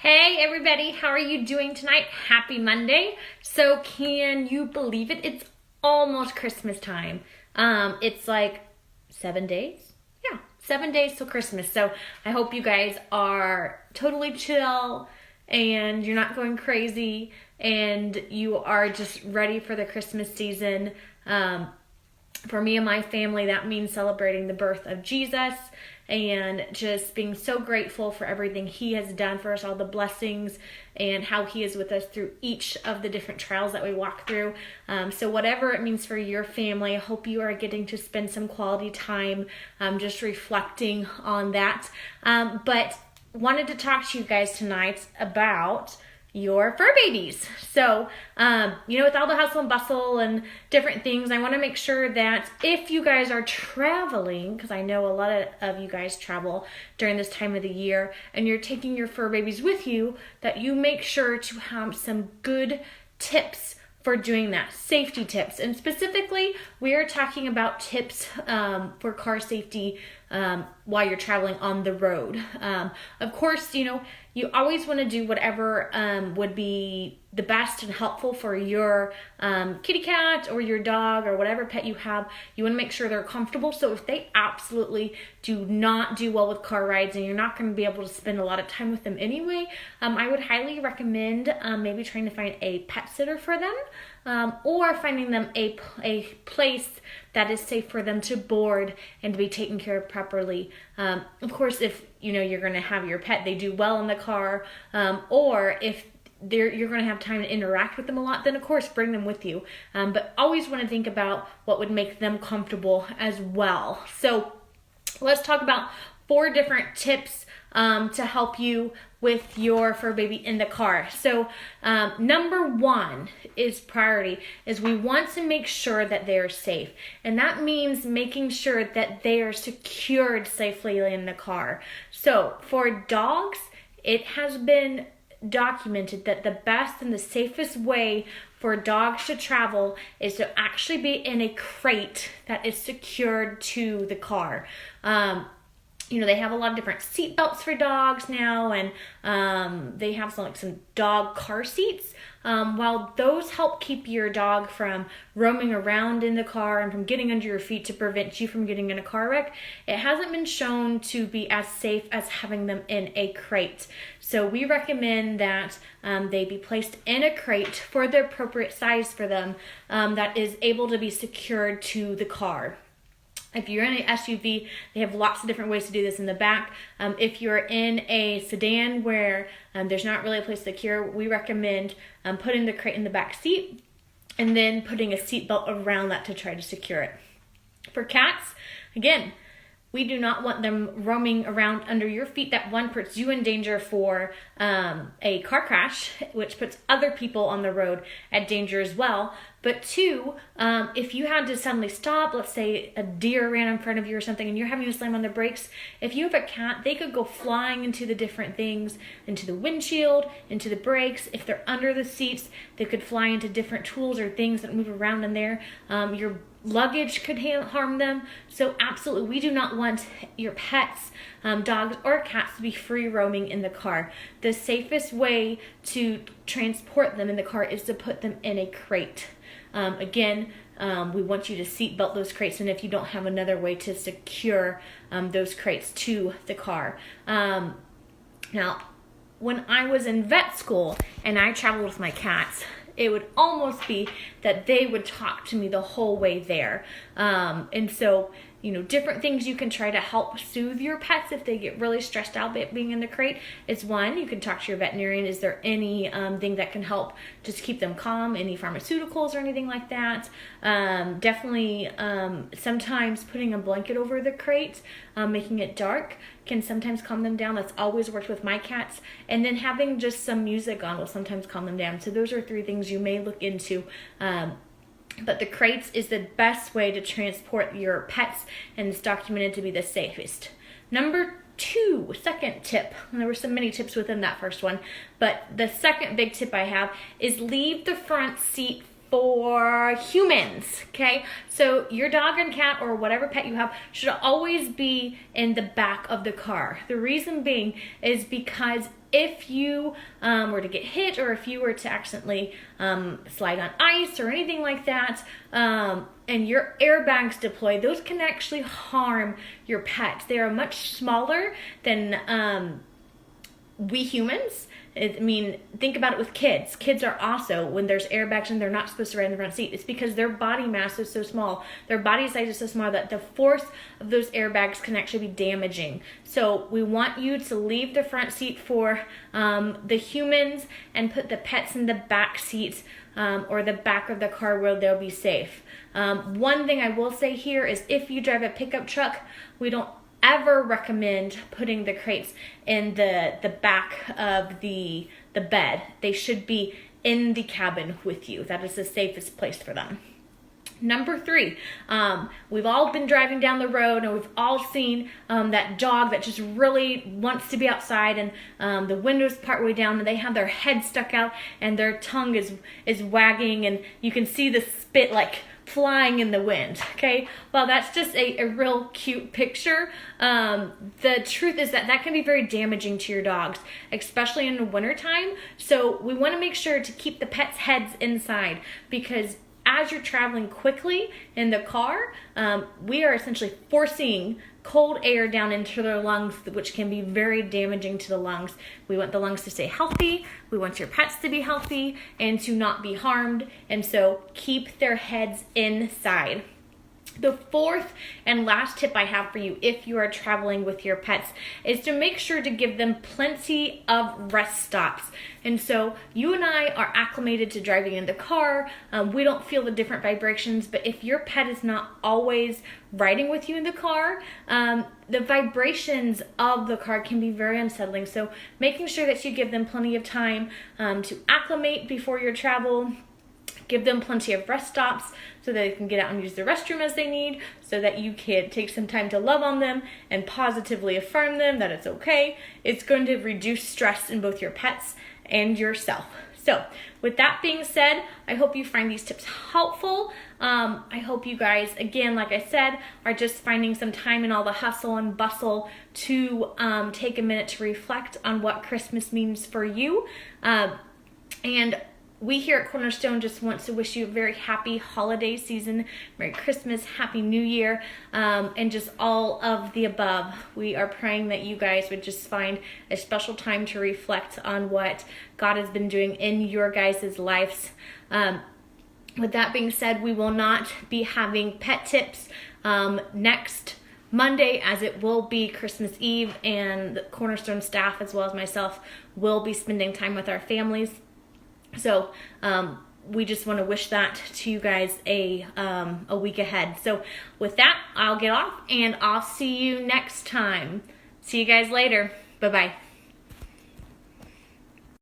Hey everybody, how are you doing tonight? Happy Monday. So can you believe it? It's almost Christmas time. It's like 7 days. Yeah, 7 days till Christmas. So I hope you guys are totally chill and you're not going crazy and you are just ready for the Christmas season. For me and my family, that means celebrating the birth of Jesus and just being so grateful for everything he has done for us, all the blessings and how he is with us through each of the different trials that we walk through. So whatever it means for your family, I hope you are getting to spend some quality time just reflecting on that. But wanted to talk to you guys tonight about your fur babies. So, with all the hustle and bustle and different things, I want to make sure that if you guys are traveling, because I know a lot of you guys travel during this time of the year, and you're taking your fur babies with you, that you make sure to have some good tips for doing that, safety tips. And specifically, we are talking about tips for car safety while you're traveling on the road. Of course, you always want to do whatever would be the best and helpful for your kitty cat or your dog or whatever pet you have. You want to make sure they're comfortable. So if they absolutely do not do well with car rides and you're not going to be able to spend a lot of time with them anyway, I would highly recommend maybe trying to find a pet sitter for them or finding them a place that is safe for them to board and to be taken care of properly. Of course, if you're going to have your pet, they do well in the car, or if you're going to have time to interact with them a lot, then of course bring them with you. But always want to think about what would make them comfortable as well. So let's talk about 4 different tips to help you with your fur baby in the car. So number 1 is priority, is we want to make sure that they are safe. And that means making sure that they are secured safely in the car. So for dogs, it has been documented that the best and the safest way for dogs to travel is to actually be in a crate that is secured to the car. They have a lot of different seat belts for dogs now, and they have some dog car seats. While those help keep your dog from roaming around in the car and from getting under your feet to prevent you from getting in a car wreck, it hasn't been shown to be as safe as having them in a crate. So we recommend that they be placed in a crate for the appropriate size for them that is able to be secured to the car. If you're in an SUV, they have lots of different ways to do this in the back. If you're in a sedan where there's not really a place to secure, we recommend putting the crate in the back seat and then putting a seat belt around that to try to secure it. For cats, again, we do not want them roaming around under your feet. That one puts you in danger for a car crash, which puts other people on the road at danger as well. But 2, if you had to suddenly stop, let's say a deer ran in front of you or something and you're having to slam on the brakes, if you have a cat, they could go flying into the different things, into the windshield, into the brakes. If they're under the seats, they could fly into different tools or things that move around in there. Your luggage could harm them. So absolutely, we do not want your pets, dogs or cats, to be free roaming in the car. The safest way to transport them in the car is to put them in a crate. Again, we want you to seat belt those crates, and if you don't have another way to secure those crates to the car. Now, when I was in vet school and I traveled with my cats, it would almost be that they would talk to me the whole way there. And so, different things you can try to help soothe your pets if they get really stressed out being in the crate is one. You can talk to your veterinarian. Is there any thing that can help just keep them calm? Any pharmaceuticals or anything like that? Definitely, sometimes putting a blanket over the crate, making it dark, can sometimes calm them down. That's always worked with my cats. And then having just some music on will sometimes calm them down. So those are 3 things you may look into. But the crates is the best way to transport your pets, and it's documented to be the safest. Number 2, second tip, and there were so many tips within that first one, but the second big tip I have is leave the front seat for humans, okay? So your dog and cat or whatever pet you have should always be in the back of the car. The reason being is because if you were to get hit or if you were to accidentally slide on ice or anything like that, and your airbags deploy, those can actually harm your pet. They are much smaller than we humans. I mean, think about it with kids. Kids are also, when there's airbags and they're not supposed to ride in the front seat, it's because their body mass is so small, their body size is so small that the force of those airbags can actually be damaging. So we want you to leave the front seat for the humans and put the pets in the back seat or the back of the car where they'll be safe. One thing I will say here is if you drive a pickup truck, we don't ever recommend putting the crates in the back of the bed. They should be in the cabin with you. That is the safest place for them. Number 3, we've all been driving down the road and we've all seen that dog that just really wants to be outside, and the window's partway down and they have their head stuck out and their tongue is wagging and you can see the spit like flying in the wind, okay? Well, that's just a real cute picture. The truth is that can be very damaging to your dogs, especially in the wintertime. So we want to make sure to keep the pets' heads inside, because as you're traveling quickly in the car, we are essentially forcing cold air down into their lungs, which can be very damaging to the lungs. We want the lungs to stay healthy. We want your pets to be healthy and to not be harmed. And so keep their heads inside. The 4th and last tip I have for you if you are traveling with your pets is to make sure to give them plenty of rest stops. And so you and I are acclimated to driving in the car. We don't feel the different vibrations, but if your pet is not always riding with you in the car, the vibrations of the car can be very unsettling. So making sure that you give them plenty of time to acclimate before your travel. Give them plenty of rest stops so that they can get out and use the restroom as they need, so that you can take some time to love on them and positively affirm them that it's okay. It's going to reduce stress in both your pets and yourself. So with that being said, I hope you find these tips helpful. I hope you guys, again, like I said, are just finding some time in all the hustle and bustle to take a minute to reflect on what Christmas means for you. And we here at Cornerstone just want to wish you a very happy holiday season, Merry Christmas, Happy New Year, and just all of the above. We are praying that you guys would just find a special time to reflect on what God has been doing in your guys' lives. With that being said, we will not be having pet tips next Monday, as it will be Christmas Eve, and the Cornerstone staff as well as myself will be spending time with our families. So we just want to wish that to you guys a week ahead. So with that, I'll get off and I'll see you next time. See you guys later. Bye-bye.